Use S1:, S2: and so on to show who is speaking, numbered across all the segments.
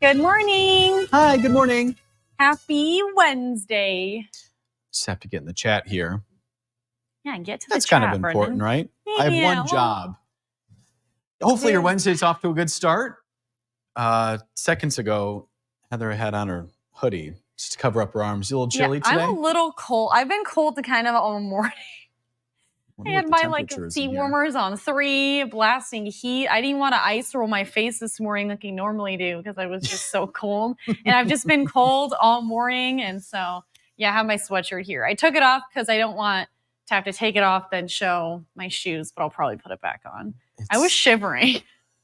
S1: Good morning.
S2: Hi, good morning.
S1: Happy Wednesday.
S2: Just have to get in the chat here.
S1: Yeah, get to
S2: That's
S1: the chat,
S2: kind of important,
S1: Brendan.
S2: right?
S1: Yeah,
S2: I have one job. Hopefully your Wednesday's off to a good start. Seconds ago, Heather had on her hoodie just to cover up her arms. You a little chilly today?
S1: I'm a little cold. I've been cold to kind of all morning. I had my seat warmers on 3, blasting heat. I didn't want to ice roll my face this morning like I normally do because I was just so cold. And I've just been cold all morning. And so, yeah, I have my sweatshirt here. I took it off because I don't want to have to take it off then show my shoes, but I'll probably put it back on. I was shivering.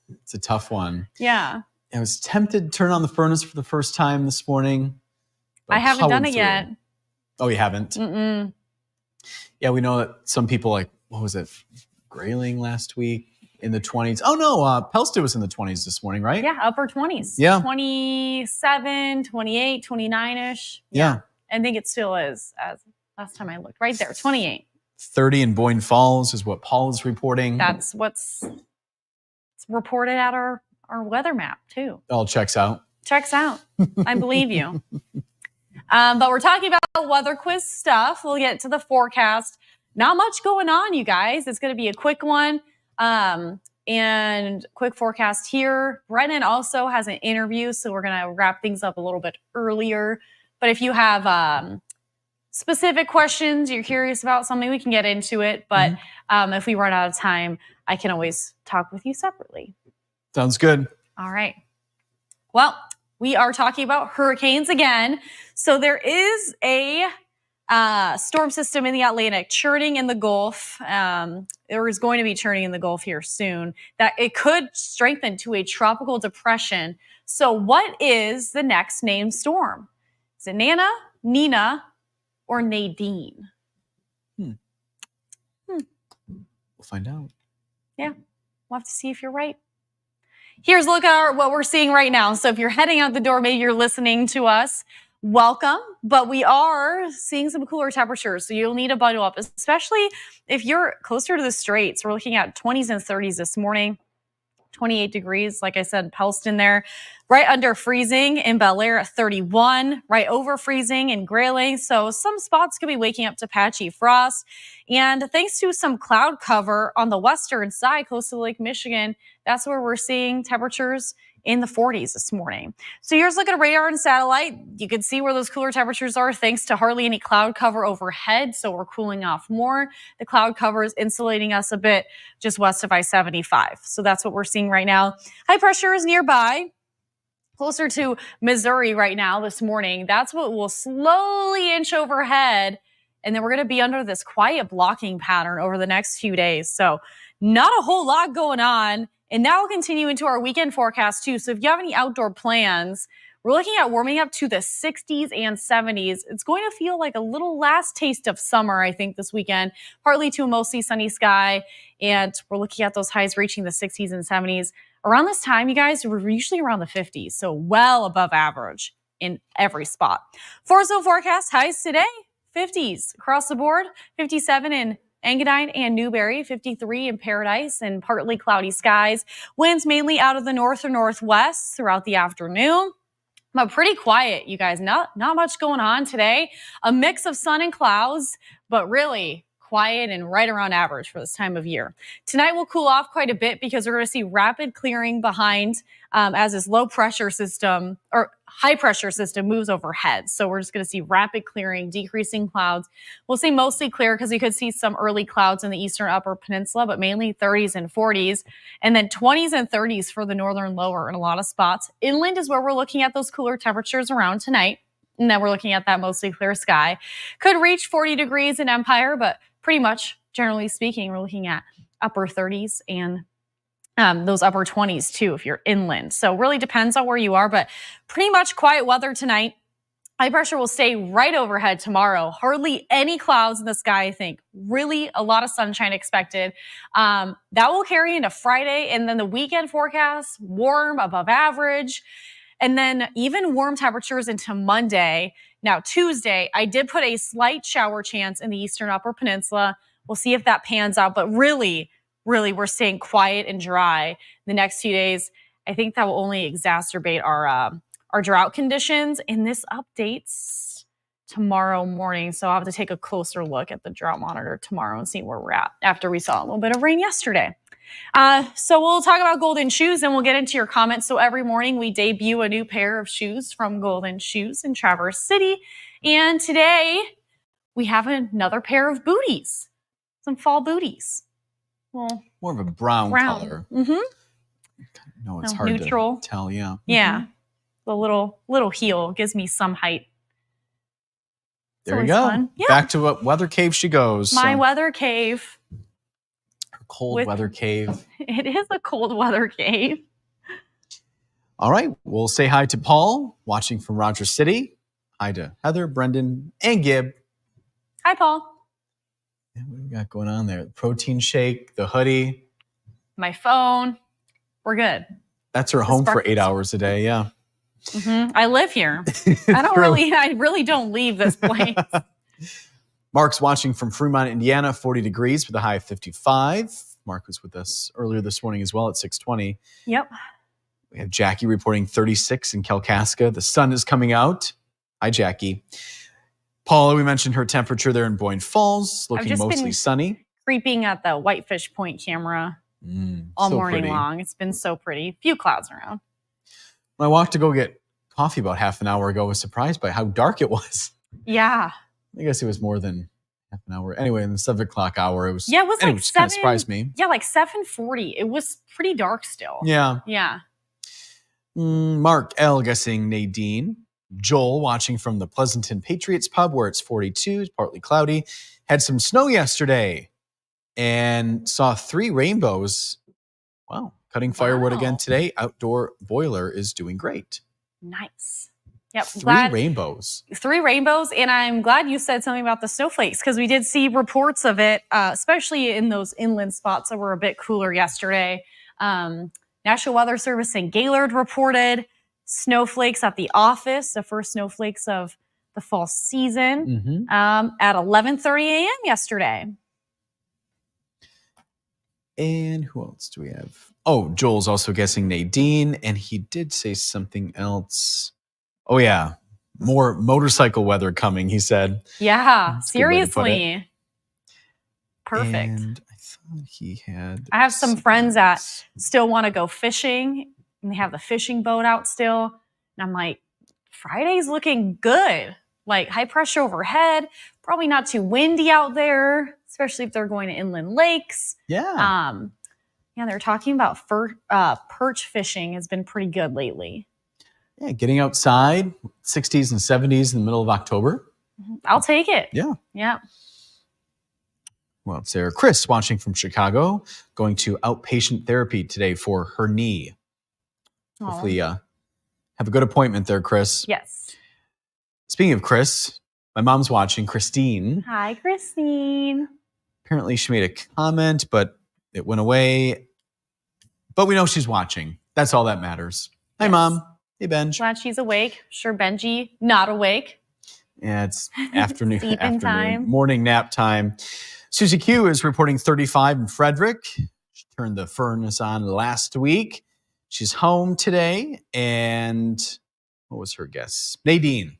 S2: It's a tough one.
S1: Yeah.
S2: I was tempted to turn on the furnace for the first time this morning.
S1: I haven't done it yet.
S2: Oh, you haven't?
S1: Mm-mm.
S2: Yeah, we know that some people what was it, Grayling last week in the 20s. Oh, no, Pelston was in the 20s this morning, right?
S1: Yeah, upper 20s.
S2: Yeah.
S1: 27, 28, 29-ish.
S2: Yeah.
S1: I think it still is, as last time I looked. Right there, 28.
S2: 30 in Boyne Falls is what Paul is reporting.
S1: That's what's reported at our weather map, too.
S2: All checks out.
S1: Checks out. I believe you. But we're talking about weather quiz stuff. We'll get to the forecast. Not much going on, you guys. It's going to be a quick one. And quick forecast here. Brendan also has an interview, so we're going to wrap things up a little bit earlier. But if you have specific questions, you're curious about something, we can get into it. But if we run out of time, I can always talk with you separately.
S2: Sounds good.
S1: All right. Well, we are talking about hurricanes again. So there is a storm system in the Atlantic churning in the Gulf. There is going to be churning in the Gulf here soon. That it could strengthen to a tropical depression. So what is the next named storm? Is it Nana, Nina, or Nadine?
S2: We'll find out.
S1: Yeah, we'll have to see if you're right. Here's a look at what we're seeing right now. So if you're heading out the door, maybe you're listening to us, welcome. But we are seeing some cooler temperatures, so you'll need to bundle up, especially if you're closer to the straits. We're looking at 20s and 30s this morning. 28 degrees, like I said, Pellston there, right under freezing in Bel Air at 31, right over freezing in Grayling. So some spots could be waking up to patchy frost. And thanks to some cloud cover on the western side, close to Lake Michigan, that's where we're seeing temperatures in the 40s this morning. So here's a look at radar and satellite. You can see where those cooler temperatures are thanks to hardly any cloud cover overhead. So we're cooling off more. The cloud cover is insulating us a bit just west of I-75. So that's what we're seeing right now. High pressure is nearby, closer to Missouri right now this morning. That's what will slowly inch overhead. And then we're going to be under this quiet blocking pattern over the next few days. So not a whole lot going on. And that will continue into our weekend forecast too. So if you have any outdoor plans, we're looking at warming up to the 60s and 70s. It's going to feel like a little last taste of summer, I think, this weekend, partly to a mostly sunny sky. And we're looking at those highs reaching the 60s and 70s. Around this time, you guys, we're usually around the 50s, so well above average in every spot. 4-zone forecast, highs today, 50s across the board, 57 in Engadine and Newberry, 53 in Paradise, and partly cloudy skies. Winds mainly out of the north or northwest throughout the afternoon. But pretty quiet, you guys. Not much going on today. A mix of sun and clouds, but really quiet and right around average for this time of year. Tonight will cool off quite a bit because we're going to see rapid clearing behind as this low pressure system or high pressure system moves overhead. So we're just going to see rapid clearing, decreasing clouds. We'll see mostly clear because you could see some early clouds in the eastern upper peninsula, but mainly 30s and 40s, and then 20s and 30s for the northern lower in a lot of spots. Inland is where we're looking at those cooler temperatures around tonight. And then we're looking at that mostly clear sky. Could reach 40 degrees in Empire, but pretty much, generally speaking, we're looking at upper 30s and those upper 20s too if you're inland. So really depends on where you are, but pretty much quiet weather tonight. High pressure will stay right overhead tomorrow. Hardly any clouds in the sky, I think. Really a lot of sunshine expected. That will carry into Friday, and then the weekend forecast, warm, above average. And then even warm temperatures into Monday. Now, Tuesday, I did put a slight shower chance in the eastern upper peninsula. We'll see if that pans out. But really, we're staying quiet and dry the next few days. I think that will only exacerbate our drought conditions. And this updates tomorrow morning. So I'll have to take a closer look at the drought monitor tomorrow and see where we're at after we saw a little bit of rain yesterday. So we'll talk about Golden Shoes and we'll get into your comments. So every morning we debut a new pair of shoes from Golden Shoes in Traverse City. And today we have another pair of booties, some fall booties. Well,
S2: more of a brown color.
S1: Mm-hmm.
S2: No, it's hard
S1: neutral
S2: to tell. Yeah.
S1: Yeah. The little heel gives me some height.
S2: There you go. Yeah. Back to what weather cave she goes.
S1: My weather cave.
S2: Cold weather cave.
S1: It is a cold weather cave.
S2: All right. We'll say hi to Paul, watching from Rogers City. Hi to Heather, Brendan, and Gib.
S1: Hi, Paul.
S2: And what do we got going on there? The protein shake, the hoodie.
S1: My phone. We're good.
S2: That's her home for 8 hours a day. Yeah.
S1: Mm-hmm. I live here. I really don't leave this place.
S2: Mark's watching from Fremont, Indiana, 40 degrees with a high of 55. Mark was with us earlier this morning as well at 6:20.
S1: Yep.
S2: We have Jackie reporting 36 in Kalkaska. The sun is coming out. Hi, Jackie. Paula, we mentioned her temperature there in Boyne Falls, looking mostly sunny.
S1: Creeping at the Whitefish Point camera all morning long. It's been so pretty. Few clouds around.
S2: When I walked to go get coffee about half an hour ago, I was surprised by how dark it was.
S1: Yeah.
S2: I guess it was more than half an hour. Anyway, in the 7 o'clock hour, it was.
S1: Yeah, it was
S2: like 7. Kind of surprised me.
S1: Yeah, like 7:40. It was pretty dark still.
S2: Yeah.
S1: Yeah.
S2: Mark L guessing Nadine. Joel watching from the Pleasanton Patriots pub where it's 42, it's partly cloudy. Had some snow yesterday and saw 3 rainbows. Wow. Cutting firewood again today. Outdoor boiler is doing great.
S1: Nice. Yep.
S2: 3 rainbows.
S1: 3 rainbows. And I'm glad you said something about the snowflakes because we did see reports of it, especially in those inland spots that were a bit cooler yesterday. National Weather Service in Gaylord reported snowflakes at the office, the first snowflakes of the fall season at 11:30 a.m. yesterday.
S2: And who else do we have? Oh, Joel's also guessing Nadine, and he did say something else. Oh, yeah. More motorcycle weather coming, he said.
S1: Yeah, seriously. Perfect.
S2: And I thought he had...
S1: I have some friends that still want to go fishing, and they have the fishing boat out still. And I'm like, Friday's looking good. Like high pressure overhead, probably not too windy out there, especially if they're going to inland lakes.
S2: Yeah.
S1: Yeah, they're talking about perch fishing has been pretty good lately.
S2: Yeah, getting outside, 60s and 70s in the middle of October.
S1: I'll take it.
S2: Yeah.
S1: Yeah.
S2: Well, it's there. Chris watching from Chicago, going to outpatient therapy today for her knee. Aww. Hopefully have a good appointment there, Chris.
S1: Yes.
S2: Speaking of Chris, my mom's watching, Christine.
S1: Hi, Christine.
S2: Apparently she made a comment, but it went away. But we know she's watching. That's all that matters. Hi, Mom. Hey, Benj.
S1: Glad she's awake. Sure, Benji not awake.
S2: Yeah, it's afternoon.
S1: Time.
S2: Morning nap time. Susie Q is reporting 35 in Frederick. She turned the furnace on last week. She's home today. And what was her guess? Nadine.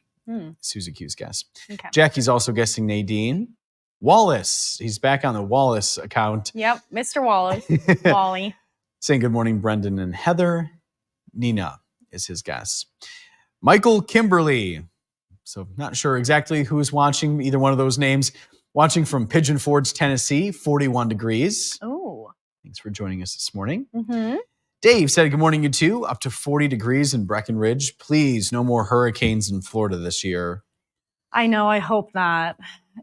S2: Susie Q's guess. Okay. Jackie's also guessing Nadine. Wallace. He's back on the Wallace account.
S1: Yep, Mr. Wallace. Wally.
S2: Saying good morning, Brendan and Heather. Nina is his guess. Michael Kimberly. So not sure exactly who's watching either one of those names. Watching from Pigeon Forge, Tennessee, 41 degrees.
S1: Oh.
S2: Thanks for joining us this morning. Dave said, good morning, you two. Up to 40 degrees in Breckenridge. Please, no more hurricanes in Florida this year.
S1: I know. I hope not.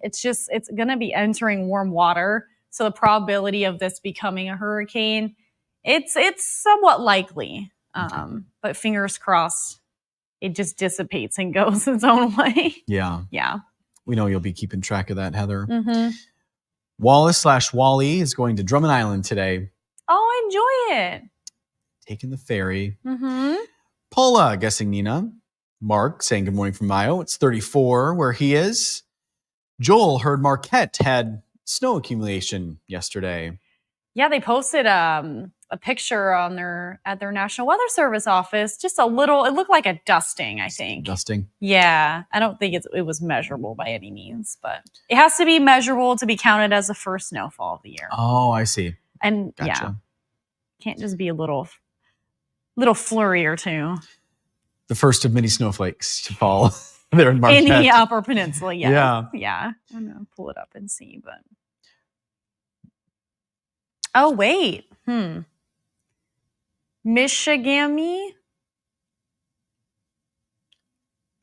S1: It's going to be entering warm water. So the probability of this becoming a hurricane, it's somewhat likely. But fingers crossed, it just dissipates and goes its own way.
S2: Yeah.
S1: Yeah.
S2: We know you'll be keeping track of that, Heather. Wallace/Wally is going to Drummond Island today.
S1: Oh, enjoy it.
S2: Taking the ferry. Paula guessing Nina. Mark saying good morning from Mayo. It's 34 where he is. Joel heard Marquette had snow accumulation yesterday.
S1: Yeah, they posted a picture on at their National Weather Service office. Just a little, it looked like a dusting, I think.
S2: Dusting?
S1: Yeah. I don't think it was measurable by any means, but it has to be measurable to be counted as the first snowfall of the year.
S2: Oh, I see.
S1: And yeah, can't just be a little flurry or two.
S2: The first of many snowflakes to fall there in Marquette.
S1: In the Upper Peninsula,
S2: yeah.
S1: Yeah. I'm going to pull it up and see, but. Oh, wait. Michigami?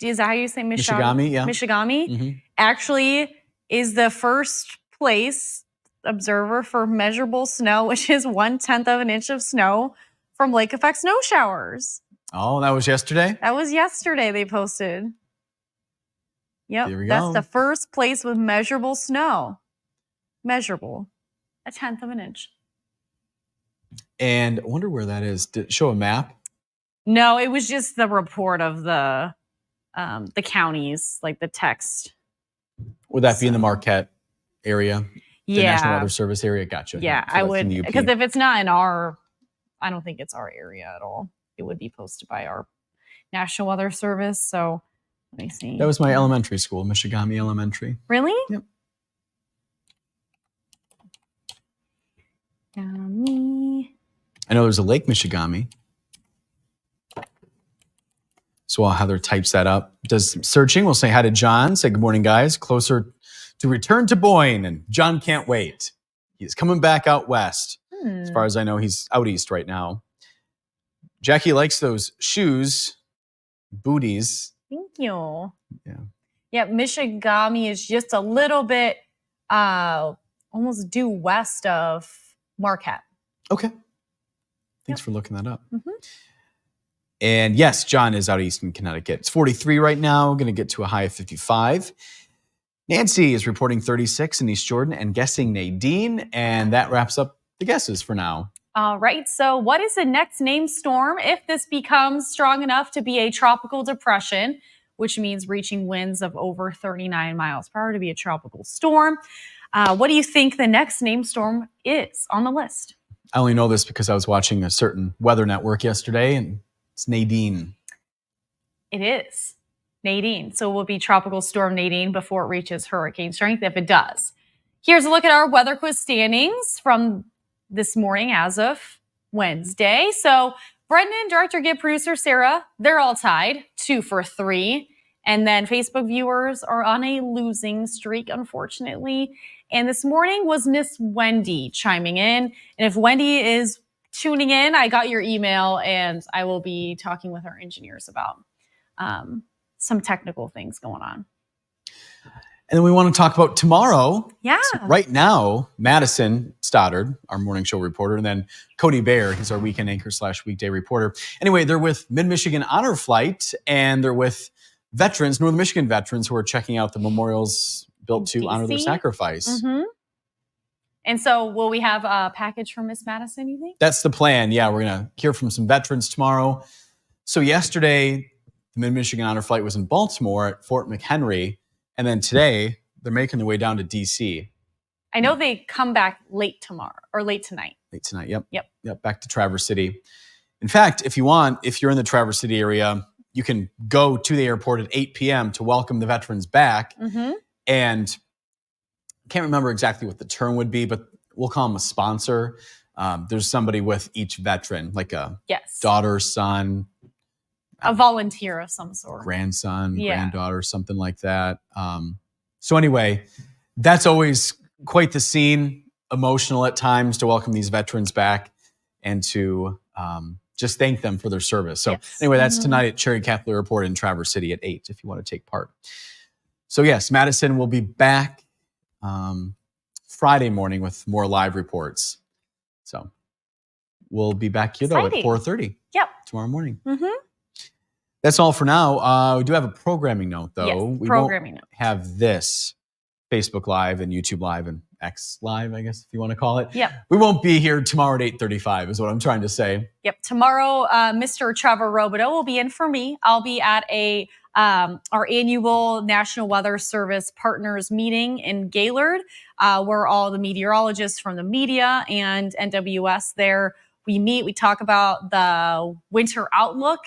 S1: Is that how you say
S2: Michigami? Yeah.
S1: Michigami actually is the first place observer for measurable snow, which is 1/10 of an inch of snow from lake effect snow showers.
S2: Oh, that was yesterday?
S1: That was yesterday they posted. Yep.
S2: There we
S1: That's
S2: go.
S1: the first place with measurable snow. Measurable. 1/10 of an inch.
S2: And I wonder where that is. Did it show a map?
S1: No, it was just the report of the counties, like the text.
S2: Would that be in the Marquette area?
S1: Yeah.
S2: The National Weather Service area? Gotcha.
S1: Yeah,
S2: So
S1: I would. Because if it's not in I don't think it's our area at all. it would be posted by our National Weather Service. So let me see.
S2: That was my elementary school, Michigami Elementary.
S1: Really?
S2: Yep. I know there's a Lake Michigami. So while Heather types that up, does some searching, we'll say hi to John. Say good morning, guys. Closer to return to Boyne. And John can't wait. He's coming back out west. As far as I know, he's out east right now. Jackie likes those shoes, booties.
S1: Thank you.
S2: Yeah.
S1: Yeah, Michigami is just a little bit almost due west of Marquette.
S2: Okay. Thanks for looking that up. Mm-hmm. And yes, John is out east in Connecticut. It's 43 right now. Going to get to a high of 55. Nancy is reporting 36 in East Jordan and guessing Nadine. And that wraps up the guesses for now.
S1: All right. So what is the next named storm if this becomes strong enough to be a tropical depression, which means reaching winds of over 39 miles per hour to be a tropical storm? What do you think the next named storm is on the list?
S2: I only know this because I was watching a certain weather network yesterday, and it's Nadine.
S1: It is Nadine. So it will be tropical storm Nadine before it reaches hurricane strength if it does. Here's a look at our weather quiz standings from this morning as of Wednesday. So Brendan, director, Gib, producer, Sarah, they're all tied 2 for 3. And then Facebook viewers are on a losing streak, unfortunately. And this morning was Miss Wendy chiming in. And if Wendy is tuning in, I got your email and I will be talking with our engineers about some technical things going on.
S2: And then we want to talk about tomorrow.
S1: Yeah.
S2: So right now, Madison Stoddard, our morning show reporter, and then Cody Baer, he's our weekend anchor / weekday reporter. Anyway, they're with Mid-Michigan Honor Flight, and they're with veterans, Northern Michigan veterans, who are checking out the memorials built to honor their sacrifice.
S1: Mm-hmm. And so will we have a package from Miss Madison, you think?
S2: That's the plan. Yeah, we're going to hear from some veterans tomorrow. So yesterday, the Mid-Michigan Honor Flight was in Baltimore at Fort McHenry. And then today, they're making their way down to D.C.
S1: I know they come back late tomorrow or late tonight.
S2: Late tonight, yep.
S1: Yep.
S2: Back to Traverse City. In fact, if you're in the Traverse City area, you can go to the airport at 8 p.m. to welcome the veterans back.
S1: Mm-hmm.
S2: And I can't remember exactly what the term would be, but we'll call them a sponsor. There's somebody with each veteran, like a daughter, son,
S1: a volunteer of some sort.
S2: Grandson, granddaughter, something like that. So anyway, that's always quite the scene, emotional at times to welcome these veterans back and to just thank them for their service. So anyway, that's tonight at Cherry Catholic Airport in Traverse City at 8 if you want to take part. So yes, Madison will be back Friday morning with more live reports. So we'll be back here though at 4:30 tomorrow morning.
S1: Mm-hmm.
S2: That's all for now. We do have a programming note, though.
S1: Yes,
S2: we
S1: programming
S2: won't have this Facebook Live and YouTube Live and X Live, I guess, if you want to call it.
S1: Yep.
S2: We won't be here tomorrow at 8:35 is what I'm trying to say.
S1: Yep. Tomorrow, Mr. Trevor Robideau will be in for me. I'll be at our annual National Weather Service Partners meeting in Gaylord, where all the meteorologists from the media and NWS there, we meet, we talk about the winter outlook,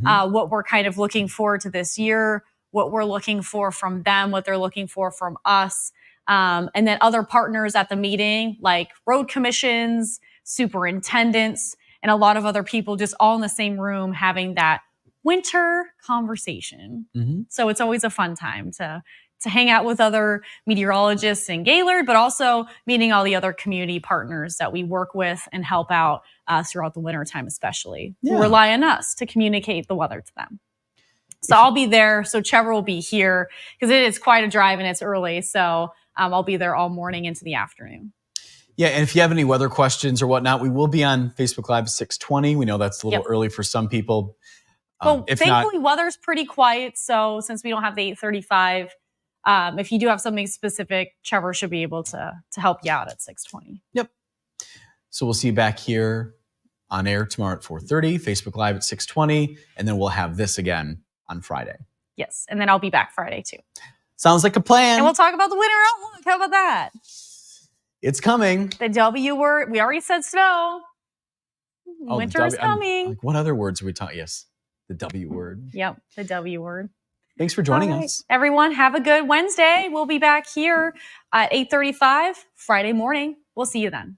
S1: what we're kind of looking forward to this year, what we're looking for from them, what they're looking for from us. And then other partners at the meeting, like road commissions, superintendents, and a lot of other people just all in the same room having that winter conversation. Mm-hmm. So it's always a fun time to hang out with other meteorologists in Gaylord, but also meeting all the other community partners that we work with and help out throughout the wintertime especially. Yeah. Who rely on us to communicate the weather to them. So I'll be there. So Trevor will be here because it is quite a drive and it's early. So I'll be there all morning into the afternoon.
S2: Yeah, and if you have any weather questions or whatnot, we will be on Facebook Live at 6:20. We know that's a little early for some people.
S1: Well, thankfully, weather's pretty quiet. So since we don't have the 8:35, if you do have something specific, Trevor should be able to help you out at 6:20.
S2: Yep. So we'll see you back here on air tomorrow at 4:30, Facebook Live at 6:20, and then we'll have this again on Friday.
S1: Yes, and then I'll be back Friday too.
S2: Sounds like a plan.
S1: And we'll talk about the winter outlook. How about that?
S2: It's coming.
S1: The W word, we already said snow. Winter is coming.
S2: What other words are we talking? Yes, the W word.
S1: Yep, the W word.
S2: Thanks for joining us.
S1: Everyone, have a good Wednesday. We'll be back here at 8:35 Friday morning. We'll see you then.